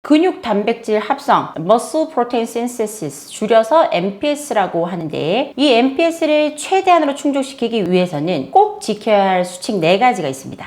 근육 단백질 합성 Muscle Protein Synthesis, 줄여서 MPS라고 하는데, 이 MPS를 최대한으로 충족시키기 위해서는 꼭 지켜야 할 수칙 4가지가 있습니다.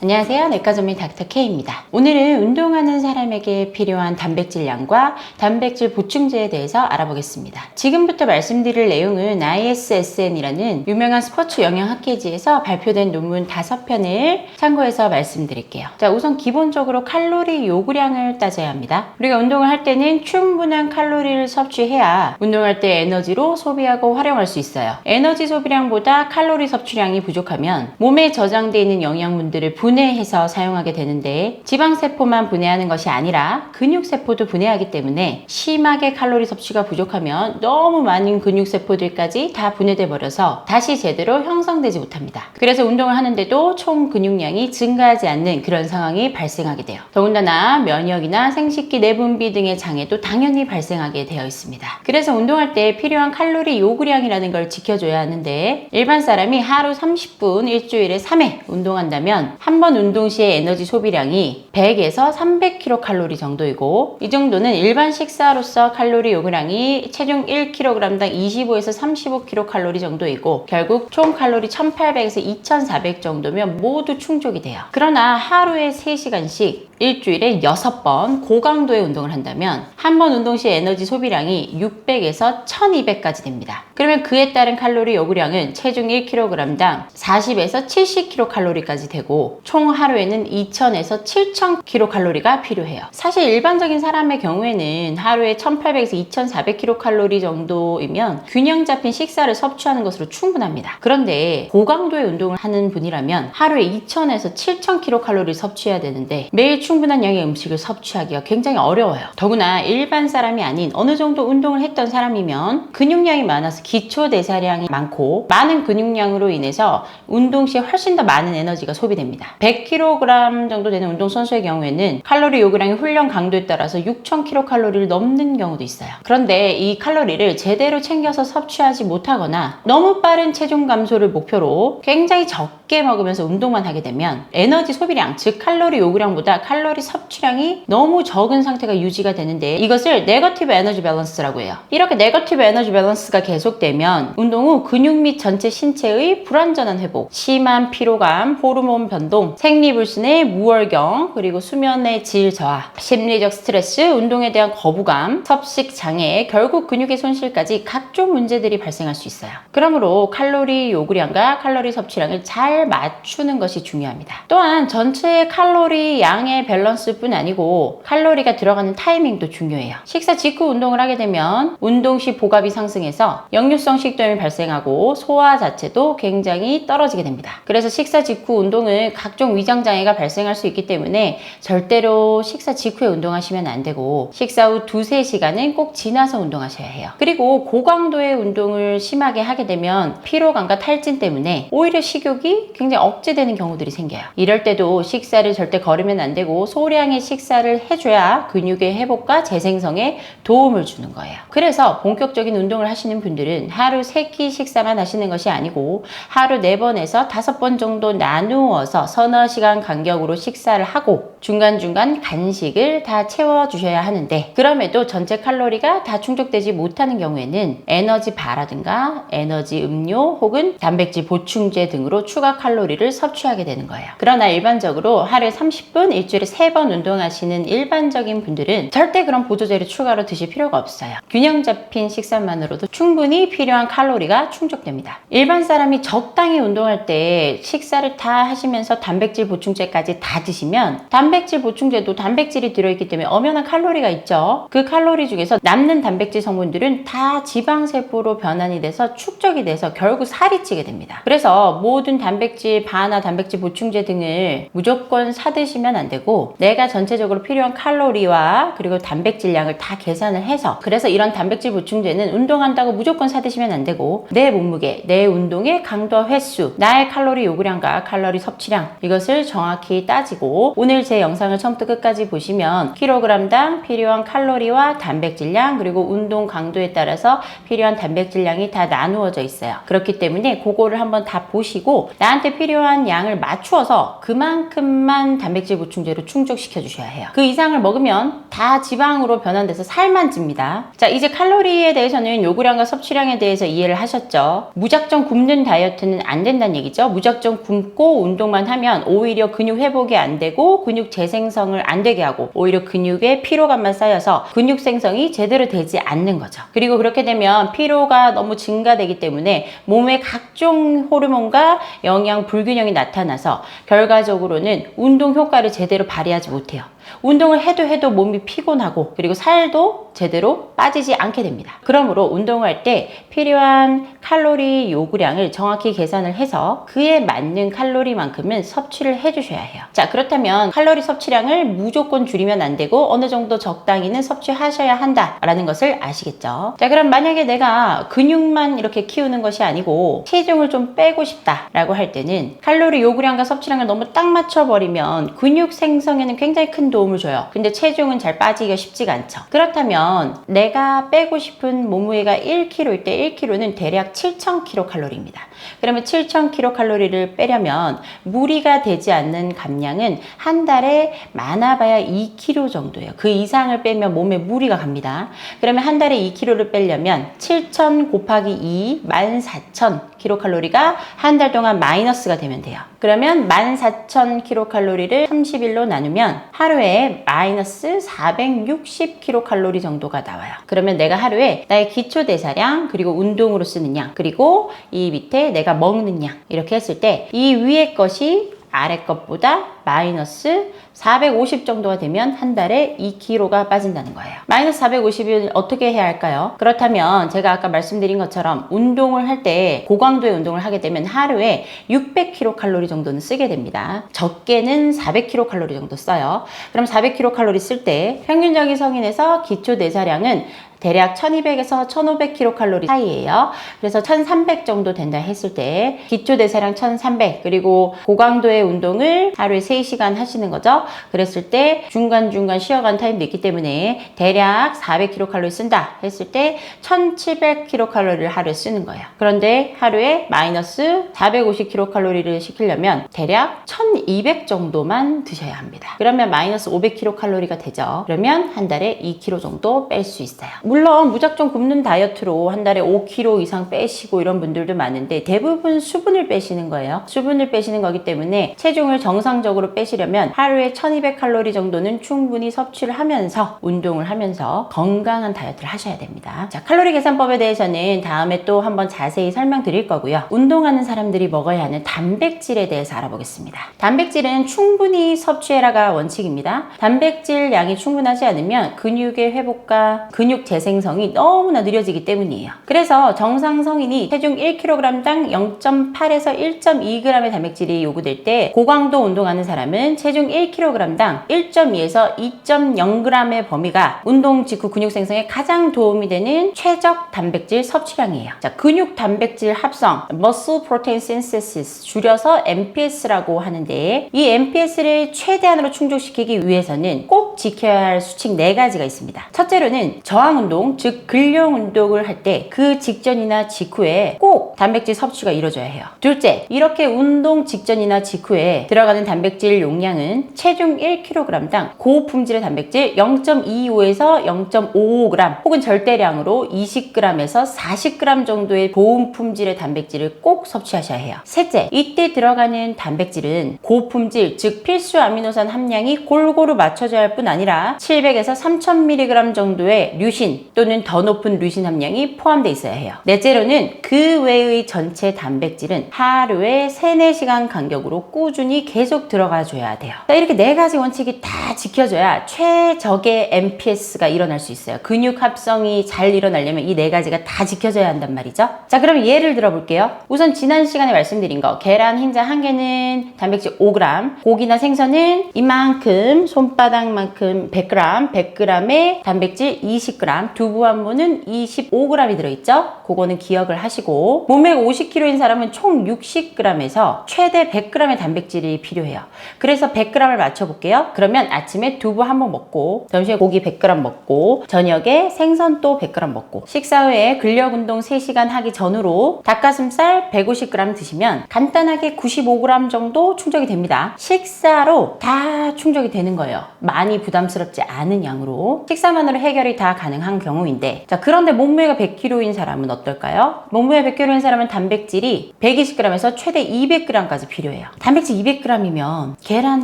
안녕하세요. 내과전문 닥터 K입니다. 오늘은 운동하는 사람에게 필요한 단백질량과 단백질 보충제에 대해서 알아보겠습니다. 지금부터 말씀드릴 내용은 ISSN이라는 유명한 스포츠 영양학회지에서 발표된 논문 5편을 참고해서 말씀드릴게요. 자, 우선 기본적으로 칼로리 요구량을 따져야 합니다. 우리가 운동을 할 때는 충분한 칼로리를 섭취해야 운동할 때 에너지로 소비하고 활용할 수 있어요. 에너지 소비량보다 칼로리 섭취량이 부족하면 몸에 저장되어 있는 영양분들을 분해해서 사용하게 되는데, 지방세포만 분해하는 것이 아니라 근육세포도 분해하기 때문에 심하게 칼로리 섭취가 부족하면 너무 많은 근육세포들까지 다 분해돼 버려서 다시 제대로 형성되지 못합니다. 그래서 운동을 하는데도 총 근육량이 증가하지 않는 그런 상황이 발생하게 돼요. 더군다나 면역이나 생식기 내분비 등의 장애도 당연히 발생하게 되어 있습니다. 그래서 운동할 때 필요한 칼로리 요구량이라는 걸 지켜줘야 하는데, 일반 사람이 하루 30분 일주일에 3회 운동한다면 한 번 운동 시에 에너지 소비량이 100에서 300kcal 정도이고, 이 정도는 일반 식사로서 칼로리 요구량이 체중 1kg당 25에서 35kcal 정도이고, 결국 총 칼로리 1800에서 2400 정도면 모두 충족이 돼요. 그러나 하루에 3시간씩 일주일에 6번 고강도의 운동을 한다면 한 번 운동 시 에너지 소비량이 600에서 1200까지 됩니다. 그러면 그에 따른 칼로리 요구량은 체중 1kg당 40에서 70kcal까지 되고, 총 하루에는 2000에서 7000kcal가 필요해요. 사실 일반적인 사람의 경우에는 하루에 1800에서 2400kcal 정도이면 균형 잡힌 식사를 섭취하는 것으로 충분합니다. 그런데 고강도의 운동을 하는 분이라면 하루에 2000에서 7000kcal를 섭취해야 되는데, 매일 충분한 양의 음식을 섭취하기가 굉장히 어려워요. 더구나 일반 사람이 아닌 어느 정도 운동을 했던 사람이면 근육량이 많아서 기초 대사량이 많고, 많은 근육량으로 인해서 운동 시에 훨씬 더 많은 에너지가 소비됩니다. 100kg 정도 되는 운동선수의 경우에는 칼로리 요구량이 훈련 강도에 따라서 6000kcal를 넘는 경우도 있어요. 그런데 이 칼로리를 제대로 챙겨서 섭취하지 못하거나 너무 빠른 체중 감소를 목표로 굉장히 적게 먹으면서 운동만 하게 되면 에너지 소비량, 즉 칼로리 요구량보다 칼로리 섭취량이 너무 적은 상태가 유지가 되는데, 이것을 네거티브 에너지 밸런스라고 해요. 이렇게 네거티브 에너지 밸런스가 계속되면 운동 후 근육 및 전체 신체의 불완전한 회복, 심한 피로감, 호르몬 변동, 생리불순의 무월경, 그리고 수면의 질 저하, 심리적 스트레스, 운동에 대한 거부감, 섭식 장애, 결국 근육의 손실까지 각종 문제들이 발생할 수 있어요. 그러므로 칼로리 요구량과 칼로리 섭취량을 잘 맞추는 것이 중요합니다. 또한 전체 칼로리 양의 밸런스뿐 아니고 칼로리가 들어가는 타이밍도 중요해요. 식사 직후 운동을 하게 되면 운동 시 복압이 상승해서 역류성 식도염이 발생하고 소화 자체도 굉장히 떨어지게 됩니다. 그래서 식사 직후 운동은 각종 위장 장애가 발생할 수 있기 때문에 절대로 식사 직후에 운동하시면 안 되고, 식사 후 2-3시간은 꼭 지나서 운동하셔야 해요. 그리고 고강도의 운동을 심하게 하게 되면 피로감과 탈진 때문에 오히려 식욕이 굉장히 억제되는 경우들이 생겨요. 이럴 때도 식사를 절대 거르면 안 되고 소량의 식사를 해줘야 근육의 회복과 재생성에 도움을 주는 거예요. 그래서 본격적인 운동을 하시는 분들은 하루 3끼 식사만 하시는 것이 아니고 하루 4번에서 5번 정도 나누어서 서너 시간 간격으로 식사를 하고 중간중간 간식을 다 채워주셔야 하는데, 그럼에도 전체 칼로리가 다 충족되지 못하는 경우에는 에너지 바라든가 에너지 음료 혹은 단백질 보충제 등으로 추가 칼로리를 섭취하게 되는 거예요. 그러나 일반적으로 하루에 30분 일주일에 3번 운동하시는 일반적인 분들은 절대 그런 보조제를 추가로 드실 필요가 없어요. 균형 잡힌 식사만으로도 충분히 필요한 칼로리가 충족됩니다. 일반 사람이 적당히 운동할 때 식사를 다 하시면서 단백질 보충제까지 다 드시면, 단백질 보충제도 단백질이 들어있기 때문에 엄연한 칼로리가 있죠. 그 칼로리 중에서 남는 단백질 성분들은 다 지방세포로 변환이 돼서 축적이 돼서 결국 살이 찌게 됩니다. 그래서 모든 단백질 바나 단백질 보충제 등을 무조건 사 드시면 안 되고, 내가 전체적으로 필요한 칼로리와 그리고 단백질량을 다 계산을 해서, 그래서 이런 단백질 보충제는 운동한다고 무조건 사 드시면 안 되고, 내 몸무게, 내 운동의 강도와 횟수, 나의 칼로리 요구량과 칼로리 섭취량, 이것을 정확히 따지고, 오늘 제 영상을 처음부터 끝까지 보시면 킬로그램당 필요한 칼로리와 단백질량, 그리고 운동 강도에 따라서 필요한 단백질량이 다 나누어져 있어요. 그렇기 때문에 그거를 한번 다 보시고, 나는 나한테 필요한 양을 맞추어서 그만큼만 단백질 보충제로 충족시켜 주셔야 해요. 그 이상을 먹으면 다 지방으로 변환돼서 살만 찝니다. 자, 이제 칼로리에 대해서는 요구량과 섭취량에 대해서 이해를 하셨죠? 무작정 굶는 다이어트는 안 된다는 얘기죠. 무작정 굶고 운동만 하면 오히려 근육 회복이 안 되고 근육 재생성을 안 되게 하고 오히려 근육에 피로감만 쌓여서 근육 생성이 제대로 되지 않는 거죠. 그리고 그렇게 되면 피로가 너무 증가되기 때문에 몸에 각종 호르몬과 영양 불균형이 나타나서 결과적으로는 운동 효과를 제대로 발휘하지 못해요. 운동을 해도 몸이 피곤하고 그리고 살도 제대로 빠지지 않게 됩니다. 그러므로 운동을 할 때 필요한 칼로리 요구량을 정확히 계산을 해서 그에 맞는 칼로리만큼은 섭취를 해주셔야 해요. 자, 그렇다면 칼로리 섭취량을 무조건 줄이면 안 되고 어느 정도 적당히는 섭취하셔야 한다라는 것을 아시겠죠? 자, 그럼 만약에 내가 근육만 이렇게 키우는 것이 아니고 체중을 좀 빼고 싶다라고 할 때는 칼로리 요구량과 섭취량을 너무 딱 맞춰버리면 근육 생성에는 굉장히 큰 도움을 줘요. 근데 체중은 잘 빠지기가 쉽지가 않죠. 그렇다면 내가 빼고 싶은 몸무게가 1kg일 때 1kg는 대략 7000kcal입니다. 그러면 7000kcal를 빼려면 무리가 되지 않는 감량은 한 달에 많아봐야 2kg 정도예요. 그 이상을 빼면 몸에 무리가 갑니다. 그러면 한 달에 2kg를 빼려면 7000 곱하기 2, 14000kcal가 한 달 동안 마이너스가 되면 돼요. 그러면 14000kcal를 30일로 나누면 하루에 마이너스 460kcal 정도가 나와요. 그러면 내가 하루에 나의 기초대사량 그리고 운동으로 쓰는 양 그리고 이 밑에 내가 먹는 양 이렇게 했을 때 이 위에 것이 아래 것보다 마이너스 450 정도가 되면 한 달에 2kg가 빠진다는 거예요. 마이너스 450을 어떻게 해야 할까요? 그렇다면 제가 아까 말씀드린 것처럼 운동을 할 때 고강도의 운동을 하게 되면 하루에 600kcal 정도는 쓰게 됩니다. 적게는 400kcal 정도 써요. 그럼 400kcal 쓸 때 평균적인 성인에서 기초 대사량은 대략 1200에서 1500kcal 사이예요. 그래서 1300 정도 된다 했을 때 기초 대사량 1300 그리고 고강도의 운동을 하루에 3시간 하시는 거죠. 그랬을 때 중간중간 쉬어간 타임도 있기 때문에 대략 400kcal 쓴다 했을 때 1700kcal를 하루에 쓰는 거예요. 그런데 하루에 마이너스 450kcal를 시키려면 대략 1200 정도만 드셔야 합니다. 그러면 마이너스 500kcal가 되죠. 그러면 한 달에 2kg 정도 뺄 수 있어요. 물론 무작정 굶는 다이어트로 한 달에 5kg 이상 빼시고 이런 분들도 많은데 대부분 수분을 빼시는 거예요. 수분을 빼시는 거기 때문에 체중을 정상적으로 빼시려면 하루에 1200칼로리 정도는 충분히 섭취를 하면서 운동을 하면서 건강한 다이어트를 하셔야 됩니다. 자, 칼로리 계산법에 대해서는 다음에 또 한번 자세히 설명드릴 거고요. 운동하는 사람들이 먹어야 하는 단백질에 대해서 알아보겠습니다. 단백질은 충분히 섭취해라가 원칙입니다. 단백질 양이 충분하지 않으면 근육의 회복과 근육 재생성이 너무나 느려지기 때문이에요. 그래서 정상 성인이 체중 1kg당 0.8에서 1.2g의 단백질이 요구될 때 고강도 운동하는 사람은 체중 1kg당 1.2에서 2.0g의 범위가 운동 직후 근육 생성에 가장 도움이 되는 최적 단백질 섭취량이에요. 자, 근육 단백질 합성 Muscle Protein Synthesis 줄여서 MPS라고 하는데 이 MPS를 최대한으로 충족시키기 위해서는 꼭 지켜야 할 수칙 4가지가 있습니다. 첫째로는 저항 운동, 즉 근력 운동을 할 때 그 직전이나 직후에 꼭 단백질 섭취가 이루어져야 해요. 둘째, 이렇게 운동 직전이나 직후에 들어가는 단백질 용량은 체중 1kg당 고품질의 단백질 0.25에서 0.55g 혹은 절대량으로 20g에서 40g 정도의 고운 품질의 단백질을 꼭 섭취하셔야 해요. 셋째, 이때 들어가는 단백질은 고품질, 즉 필수 아미노산 함량이 골고루 맞춰져야 할 뿐 아니라 700에서 3000mg 정도의 류신 또는 더 높은 류신 함량이 포함되어 있어야 해요. 넷째로는 그 외의 전체 단백질은 하루에 3-4시간 간격으로 꾸준히 계속 들어가 줘야 돼요. 이렇게 4가지 원칙이 다 지켜져야 최적의 MPS가 일어날 수 있어요. 근육 합성이 잘 일어나려면 이 4가지가 다 지켜져야 한단 말이죠. 자, 그럼 예를 들어 볼게요. 우선 지난 시간에 말씀드린 거 계란 흰자 1개는 단백질 5g, 고기나 생선은 이만큼 손바닥만큼 이만큼 100g, 100g에 단백질 20g, 두부 한 모는 25g이 들어있죠? 그거는 기억을 하시고, 몸매가 50kg인 사람은 총 60g에서 최대 100g의 단백질이 필요해요. 그래서 100g을 맞춰볼게요. 그러면 아침에 두부 한 번 먹고, 점심에 고기 100g 먹고, 저녁에 생선 또 100g 먹고, 식사 후에 근력 운동 3시간 하기 전으로 닭가슴살 150g 드시면 간단하게 95g 정도 충족이 됩니다. 식사로 다 충족이 되는 거예요. 많이 부담스럽지 않은 양으로. 식사만으로 해결이 다 가능한 경우인데, 자, 그런데 몸무게가 100kg인 사람은 어떨까요? 몸무게가 100kg인 사람은 단백질이 120g에서 최대 200g까지 필요해요. 단백질 200g이면 계란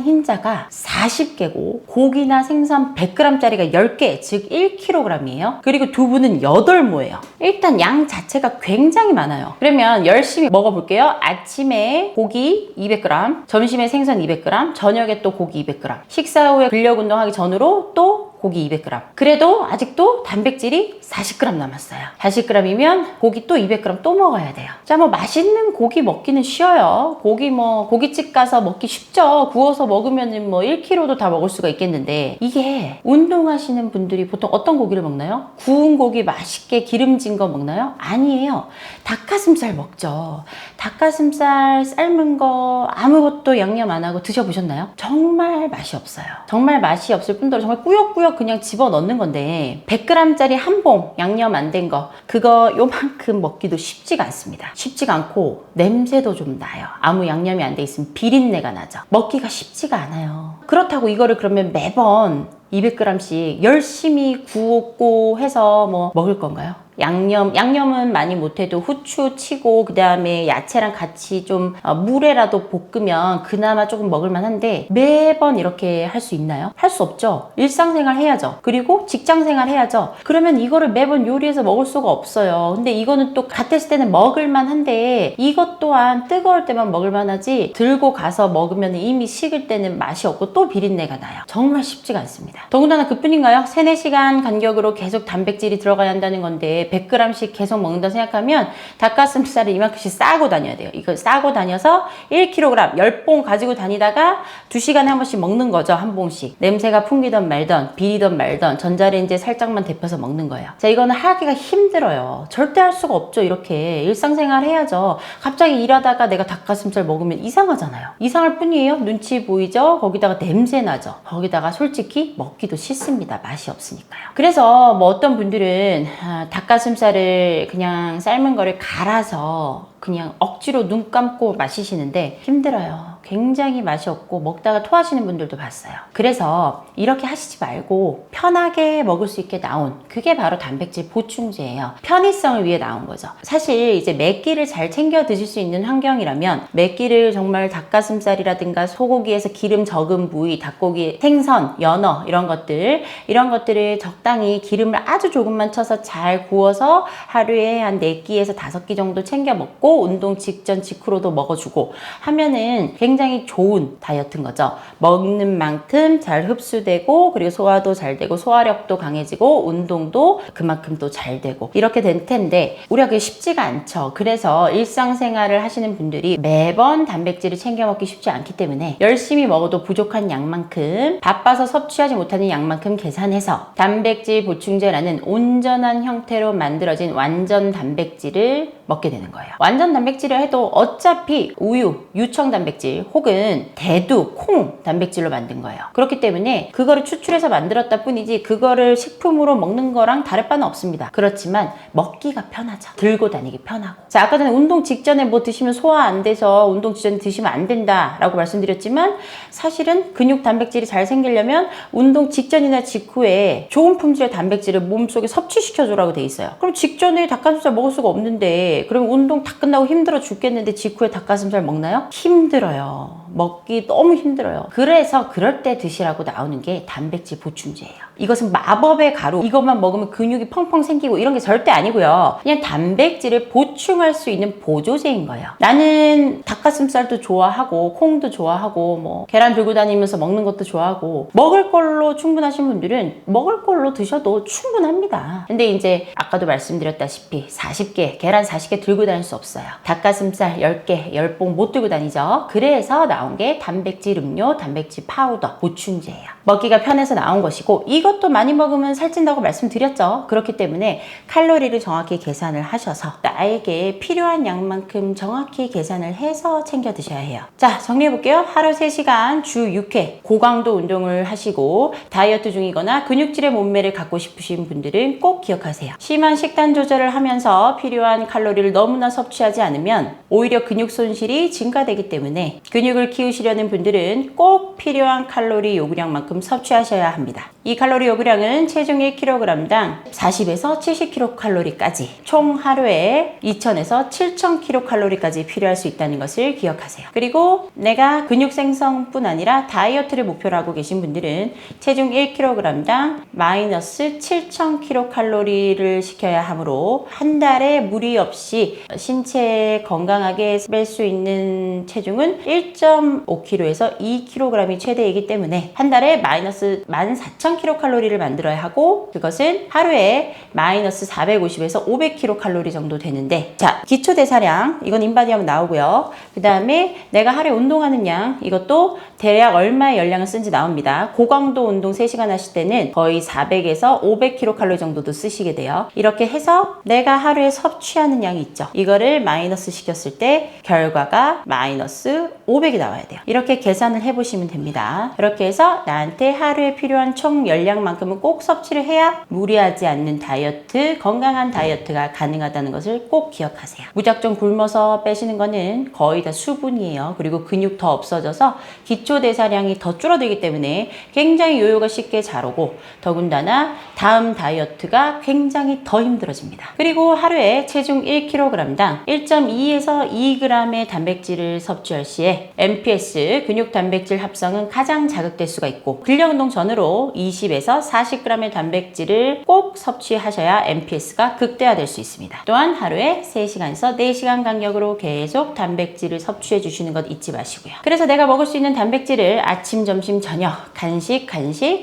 흰자가 40개고 고기나 생선 100g짜리가 10개, 즉 1kg이에요. 그리고 두부는 8모예요. 일단 양 자체가 굉장히 많아요. 그러면 열심히 먹어볼게요. 아침에 고기 200g, 점심에 생선 200g, 저녁에 또 고기 200g, 식사 후에 근력 운동하기 전으로 또 고기 200g. 그래도 아직도 단백질이 40g 남았어요. 40g이면 고기 또 200g 또 먹어야 돼요. 자, 뭐 맛있는 고기 먹기는 쉬워요. 고기 고깃집 가서 먹기 쉽죠. 구워서 먹으면 뭐 1kg도 다 먹을 수가 있겠는데, 이게 운동하시는 분들이 보통 어떤 고기를 먹나요? 구운 고기 맛있게 기름진 거 먹나요? 아니에요. 닭가슴살 먹죠. 닭가슴살 삶은 거 아무것도 양념 안 하고 드셔보셨나요? 정말 맛이 없어요. 정말 맛이 없을 뿐더러 정말 꾸역꾸역 그냥 집어넣는 건데, 100g짜리 한 봉 양념 안 된 거, 그거 요만큼 먹기도 쉽지가 않습니다. 쉽지가 않고 냄새도 좀 나요. 아무 양념이 안 돼 있으면 비린내가 나죠. 먹기가 쉽지가 않아요. 그렇다고 이거를 그러면 매번 200g씩 열심히 구웠고 해서 뭐 먹을 건가요? 양념은 많이 못해도 후추 치고 그 다음에 야채랑 같이 좀 물에라도 볶으면 그나마 조금 먹을만 한데, 매번 이렇게 할 수 있나요? 할 수 없죠. 일상생활 해야죠. 그리고 직장생활 해야죠. 그러면 이거를 매번 요리해서 먹을 수가 없어요. 근데 이거는 또 같았을 때는 먹을만 한데, 이것 또한 뜨거울 때만 먹을만 하지 들고 가서 먹으면 이미 식을 때는 맛이 없고 또 비린내가 나요. 정말 쉽지가 않습니다. 더군다나 그뿐인가요? 3, 4시간 간격으로 계속 단백질이 들어가야 한다는 건데, 100g씩 계속 먹는다 생각하면 닭가슴살을 이만큼씩 싸고 다녀야 돼요. 이걸 싸고 다녀서 1kg 10봉 가지고 다니다가 2시간에 한 번씩 먹는 거죠. 한 봉씩. 냄새가 풍기던 말던 비리던 말던 전자레인지에 살짝만 데펴서 먹는 거예요. 자, 이거는 하기가 힘들어요. 절대 할 수가 없죠. 이렇게 일상생활 해야죠. 갑자기 일하다가 내가 닭가슴살 먹으면 이상하잖아요. 이상할 뿐이에요. 눈치 보이죠? 거기다가 냄새 나죠. 거기다가 솔직히 먹기도 싫습니다. 맛이 없으니까요. 그래서 뭐 어떤 분들은 닭가슴살을 그냥 삶은 거를 갈아서 그냥 억지로 눈 감고 마시시는데 힘들어요. 굉장히 맛이 없고 먹다가 토하시는 분들도 봤어요. 그래서 이렇게 하시지 말고 편하게 먹을 수 있게 나온, 그게 바로 단백질 보충제예요. 편의성을 위해 나온 거죠. 사실 이제 몇 끼를 잘 챙겨 드실 수 있는 환경이라면 몇 끼를 정말 닭가슴살이라든가 소고기에서 기름 적은 부위, 닭고기, 생선, 연어 이런 것들을 적당히 기름을 아주 조금만 쳐서 잘 구워서 하루에 한 4끼에서 5끼 정도 챙겨 먹고 운동 직전 직후로도 먹어주고 하면은 굉장히 좋은 다이어트인 거죠. 먹는 만큼 잘 흡수되고, 그리고 소화도 잘 되고, 소화력도 강해지고, 운동도 그만큼 또 잘 되고, 이렇게 될 텐데 우리가 그게 쉽지가 않죠. 그래서 일상생활을 하시는 분들이 매번 단백질을 챙겨 먹기 쉽지 않기 때문에 열심히 먹어도 부족한 양만큼, 바빠서 섭취하지 못하는 양만큼 계산해서 단백질 보충제라는 온전한 형태로 만들어진 완전 단백질을 먹게 되는 거예요. 완전 단백질을 해도 어차피 우유, 유청 단백질 혹은 대두, 콩 단백질로 만든 거예요. 그렇기 때문에 그거를 추출해서 만들었다 뿐이지 그거를 식품으로 먹는 거랑 다를 바는 없습니다. 그렇지만 먹기가 편하죠. 들고 다니기 편하고. 자, 아까 전에 운동 직전에 뭐 드시면 소화 안 돼서 운동 직전에 드시면 안 된다라고 말씀드렸지만, 사실은 근육 단백질이 잘 생기려면 운동 직전이나 직후에 좋은 품질의 단백질을 몸속에 섭취시켜주라고 돼 있어요. 그럼 직전에 닭가슴살 먹을 수가 없는데, 그럼 운동 다 끝나고 힘들어 죽겠는데 직후에 닭가슴살 먹나요? 힘들어요. 먹기 너무 힘들어요. 그래서 그럴 때 드시라고 나오는 게 단백질 보충제예요. 이것은 마법의 가루, 이것만 먹으면 근육이 펑펑 생기고 이런 게 절대 아니고요. 그냥 단백질을 보충할 수 있는 보조제인 거예요. 나는 닭가슴살도 좋아하고 콩도 좋아하고 뭐 계란 들고 다니면서 먹는 것도 좋아하고 먹을 걸로 충분하신 분들은 먹을 걸로 드셔도 충분합니다. 근데 이제 아까도 말씀드렸다시피 40개, 계란 40개 들고 다닐 수 없어요. 닭가슴살 10개, 10봉 못 들고 다니죠. 그래서 나온 게 단백질 음료, 단백질 파우더, 보충제예요. 먹기가 편해서 나온 것이고 이것도 많이 먹으면 살찐다고 말씀드렸죠. 그렇기 때문에 칼로리를 정확히 계산을 하셔서 나에게 필요한 양만큼 정확히 계산을 해서 챙겨 드셔야 해요. 자, 정리해 볼게요. 하루 3시간 주 6회 고강도 운동을 하시고 다이어트 중이거나 근육질의 몸매를 갖고 싶으신 분들은 꼭 기억하세요. 심한 식단 조절을 하면서 필요한 칼로리를 너무나 섭취하지 않으면 오히려 근육 손실이 증가되기 때문에 근육을 키우시려는 분들은 꼭 필요한 칼로리 요구량만큼 섭취하셔야 합니다. 이 칼로리 요구량은 체중 1kg당 40에서 70kcal까지 총 하루에 2000에서 7000kcal까지 필요할 수 있다는 것을 기억하세요. 그리고 내가 근육 생성뿐 아니라 다이어트를 목표로 하고 계신 분들은 체중 1kg당 마이너스 7000kcal를 시켜야 하므로 한 달에 무리 없이 신체 건강하게 뺄 수 있는 체중은 1.5kg에서 2kg이 최대이기 때문에 한 달에 마이너스 14,000kcal를 만들어야 하고 그것은 하루에 마이너스 450에서 500kcal 정도 되는데 자, 기초대사량 이건 인바디하면 나오고요. 그 다음에 내가 하루에 운동하는 양 이것도 대략 얼마의 열량을 쓴지 나옵니다. 고강도 운동 3시간 하실 때는 거의 400에서 500kcal 정도도 쓰시게 돼요. 이렇게 해서 내가 하루에 섭취하는 양이 있죠. 이거를 마이너스 시켰을 때 결과가 마이너스 500이 나와야 돼요. 이렇게 계산을 해보시면 됩니다. 이렇게 해서 나한테 하루에 필요한 총 열량만큼은 꼭 섭취를 해야 무리하지 않는 다이어트, 건강한 다이어트가 가능하다는 것을 꼭 기억하세요. 무작정 굶어서 빼시는 거는 거의 다 수분이에요. 그리고 근육 더 없어져서 기초대사량이 더 줄어들기 때문에 굉장히 요요가 쉽게 자라고 더군다나 다음 다이어트가 굉장히 더 힘들어집니다. 그리고 하루에 체중 1kg당 1.2에서 2g의 단백질을 섭취할 시에 MPS, 근육 단백질 합성은 가장 자극될 수가 있고 근력운동 전후로 20에서 40g의 단백질을 꼭 섭취하셔야 MPS가 극대화될 수 있습니다. 또한 하루에 3시간에서 4시간 간격으로 계속 단백질을 섭취해 주시는 것 잊지 마시고요. 그래서 내가 먹을 수 있는 단백질을 아침, 점심, 저녁, 간식,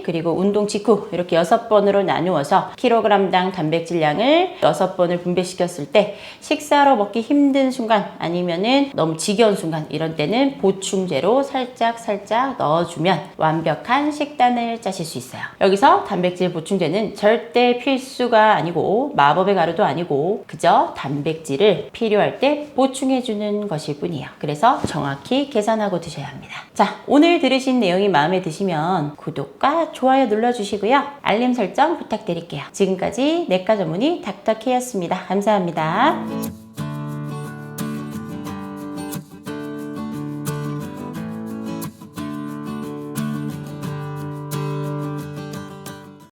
그리고 운동 직후 이렇게 6번으로 나누어서 킬로그램당 단백질량을 6번을 분배시켰을 때 식사로 먹기 힘든 순간 아니면은 너무 지겨운 순간 이런 때는 보충제로 살짝 넣어주면 완벽한 식단을 짜실 수 있어요. 여기서 단백질 보충제는 절대 필수가 아니고 마법의 가루도 아니고 그저 단백질을 필요할 때 보충해주는 것일 뿐이에요. 그래서 정확히 계산하고 드셔야 합니다. 자, 오늘 들으신 내용이 마음에 드시면 구독과 좋아요 눌러주시고요. 알림 설정 부탁드릴게요. 지금까지 내과 전문의 닥터케이였습니다. 감사합니다.